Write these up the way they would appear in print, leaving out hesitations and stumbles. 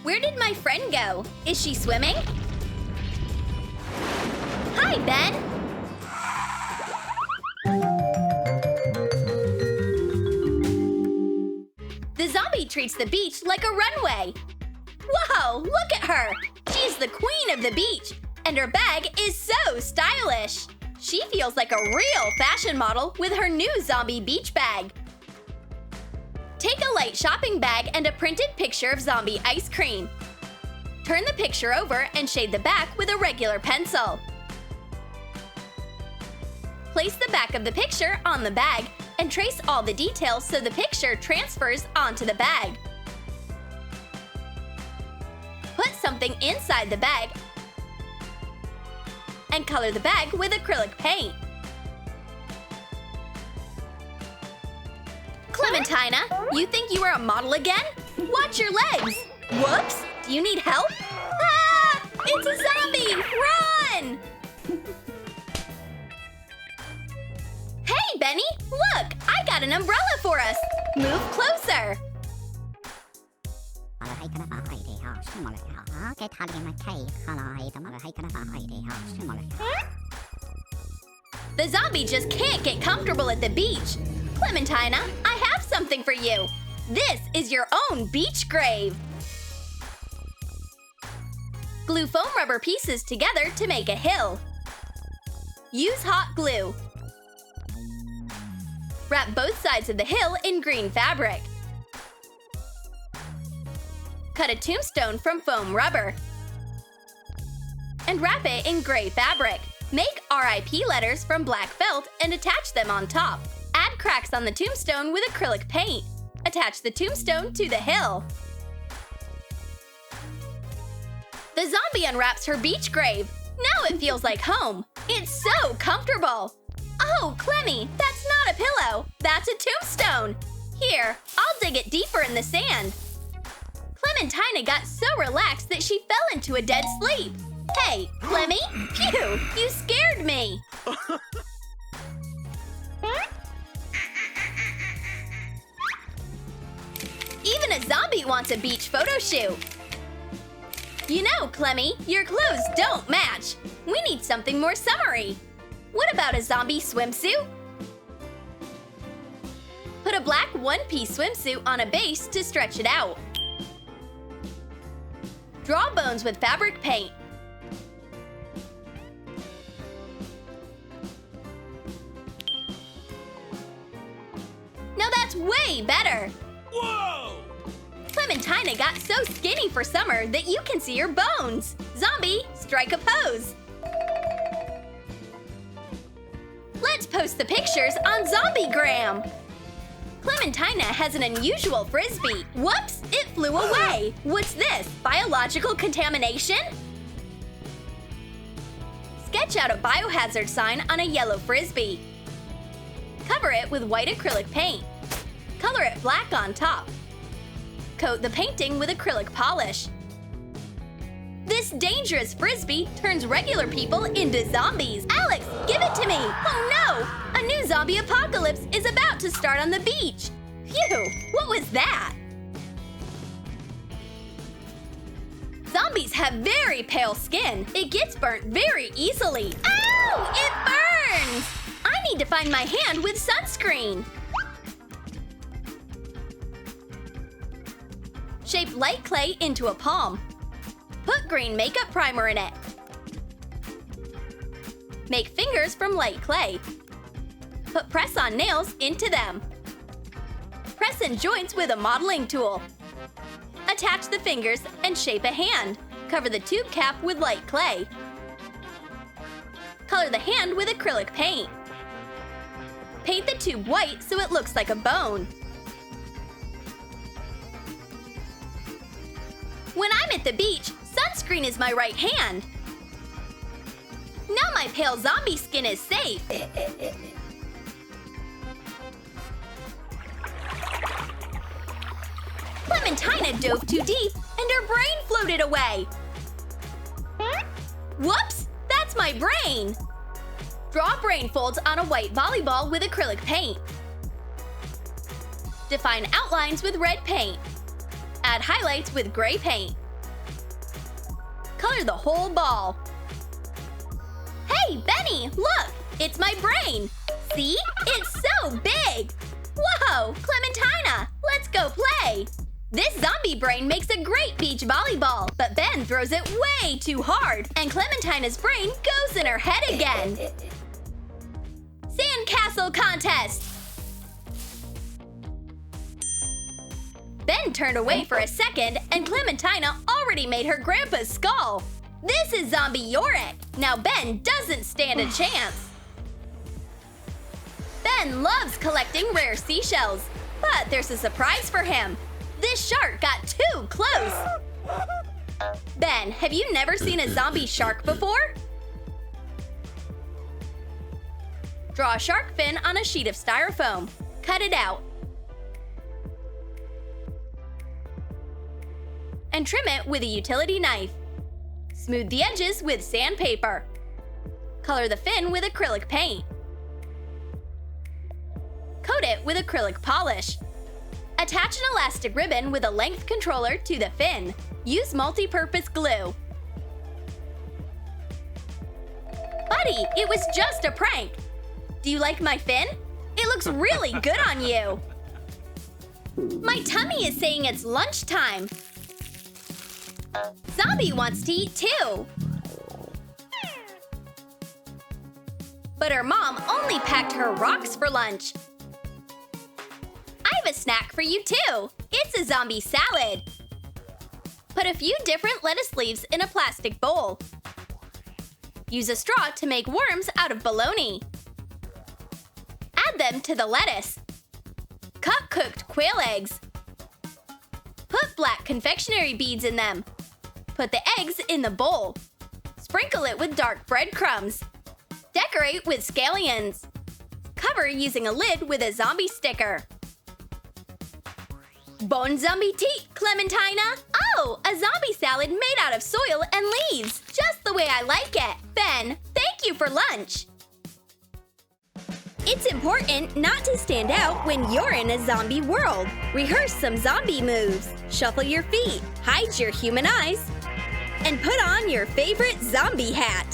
Where did my friend go? Is she swimming? Hi, Ben! The zombie treats the beach like a runway. Whoa, look at her! She's the queen of the beach, and her bag is so stylish. She feels like a real fashion model with her new zombie beach bag. Take a light shopping bag and a printed picture of zombie ice cream. Turn the picture over and shade the back with a regular pencil. Place the back of the picture on the bag and trace all the details so the picture transfers onto the bag. Put something inside the bag and color the bag with acrylic paint. Clementina, you think you are a model again? Watch your legs! Whoops! Do you need help? Ah! It's a zombie! Run! Hey, Benny! Look! I got an umbrella for us! Move closer! The zombie just can't get comfortable at the beach. Clementina, I have something for you. This is your own beach grave. Glue foam rubber pieces together to make a hill. Use hot glue. Wrap both sides of the hill in green fabric. Cut a tombstone from foam rubber. And wrap it in gray fabric. Make RIP letters from black felt and attach them on top. Add cracks on the tombstone with acrylic paint. Attach the tombstone to the hill. The zombie unwraps her beach grave. Now it feels like home. It's so comfortable. Oh, Clemmy, that's not a pillow. That's a tombstone. Here, I'll dig it deeper in the sand. Clementina got so relaxed that she fell into a dead sleep. Hey, Clemmy! Phew! You scared me! Even a zombie wants a beach photo shoot. You know, Clemmy, your clothes don't match. We need something more summery. What about a zombie swimsuit? Put a black one-piece swimsuit on a base to stretch it out. Draw bones with fabric paint. Now that's way better! Whoa! Clementina got so skinny for summer that you can see her bones. Zombie, strike a pose. Let's post the pictures on Zombiegram. Clementina has an unusual Frisbee. Whoops, it flew away. What's this, biological contamination? Sketch out a biohazard sign on a yellow Frisbee. Cover it with white acrylic paint. Color it black on top. Coat the painting with acrylic polish. This dangerous Frisbee turns regular people into zombies. Alex, give it to me! Oh no! A new zombie apocalypse is about to start on the beach. Phew! What was that? Zombies have very pale skin. It gets burnt very easily. Ow! It burns! I need to find my hand with sunscreen. Shape light clay into a palm. Put green makeup primer in it. Make fingers from light clay. Put press-on nails into them. Press in joints with a modeling tool. Attach the fingers and shape a hand. Cover the tube cap with light clay. Color the hand with acrylic paint. Paint the tube white so it looks like a bone. When I'm at the beach, sunscreen is my right hand. Now my pale zombie skin is safe. Clementina dove too deep and her brain floated away. Whoops! That's my brain! Draw brain folds on a white volleyball with acrylic paint. Define outlines with red paint. Add highlights with gray paint. Color the whole ball. Hey, Benny, look! It's my brain! See? It's so big! Whoa, Clementina, let's go play! This zombie brain makes a great beach volleyball, but Ben throws it way too hard, and Clementina's brain goes in her head again. Sandcastle contest! Ben turned away for a second, and Clementina already made her grandpa's skull. This is Zombie Yorick. Now Ben doesn't stand a chance. Ben loves collecting rare seashells, but there's a surprise for him. This shark got too close. Ben, have you never seen a zombie shark before? Draw a shark fin on a sheet of styrofoam. Cut it out. And trim it with a utility knife. Smooth the edges with sandpaper. Color the fin with acrylic paint. Coat it with acrylic polish. Attach an elastic ribbon with a length controller to the fin. Use multi-purpose glue. Buddy, it was just a prank. Do you like my fin? It looks really good on you. My tummy is saying it's lunchtime. Zombie wants to eat too. But her mom only packed her rocks for lunch. I have a snack for you too. It's a zombie salad. Put a few different lettuce leaves in a plastic bowl. Use a straw to make worms out of bologna. Add them to the lettuce. Cut cooked quail eggs. Put black confectionery beads in them. Put the eggs in the bowl. Sprinkle it with dark breadcrumbs. Decorate with scallions. Cover using a lid with a zombie sticker. Bon zombie teat, Clementina! Oh, a zombie salad made out of soil and leaves. Just the way I like it. Ben, thank you for lunch. It's important not to stand out when you're in a zombie world. Rehearse some zombie moves. Shuffle your feet, hide your human eyes, and put on your favorite zombie hat.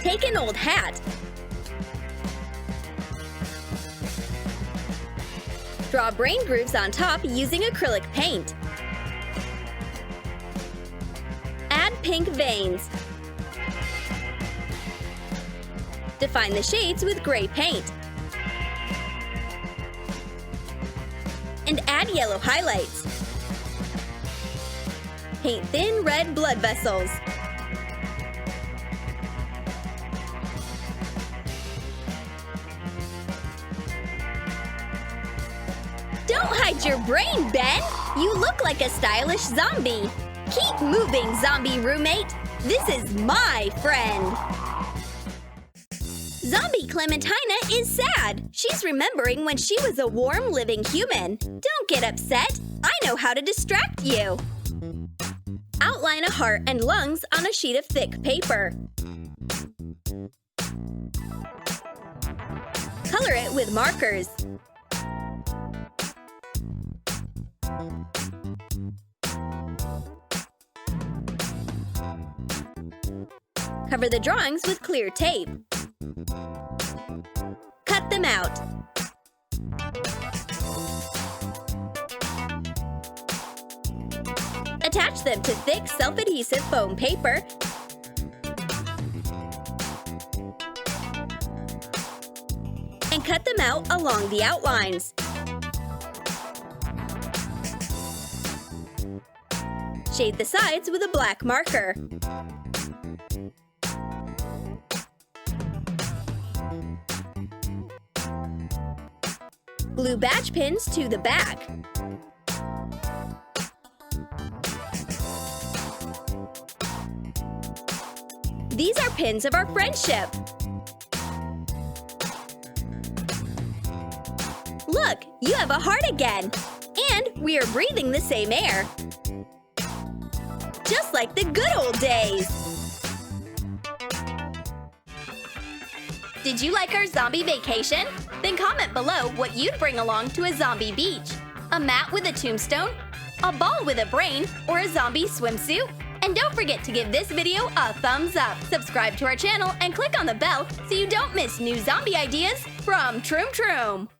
Take an old hat. Draw brain grooves on top using acrylic paint. Add pink veins. Define the shades with gray paint. And add yellow highlights. Paint thin red blood vessels. Don't hide your brain, Ben! You look like a stylish zombie. Keep moving, zombie roommate. This is my friend. Zombie Clementina is sad. She's remembering when she was a warm, living human. Don't get upset. I know how to distract you. Outline a heart and lungs on a sheet of thick paper. Color it with markers. Cover the drawings with clear tape. Cut them out. Attach them to thick self-adhesive foam paper and cut them out along the outlines. Shade the sides with a black marker. Glue badge pins to the back. These are pins of our friendship. Look, you have a heart again. And we are breathing the same air. Just like the good old days. Did you like our zombie vacation? Then comment below what you'd bring along to a zombie beach. A mat with a tombstone? a ball with a brain, or a zombie swimsuit? And don't forget to give this video a thumbs up, subscribe to our channel, and click on the bell so you don't miss new zombie ideas from Troom.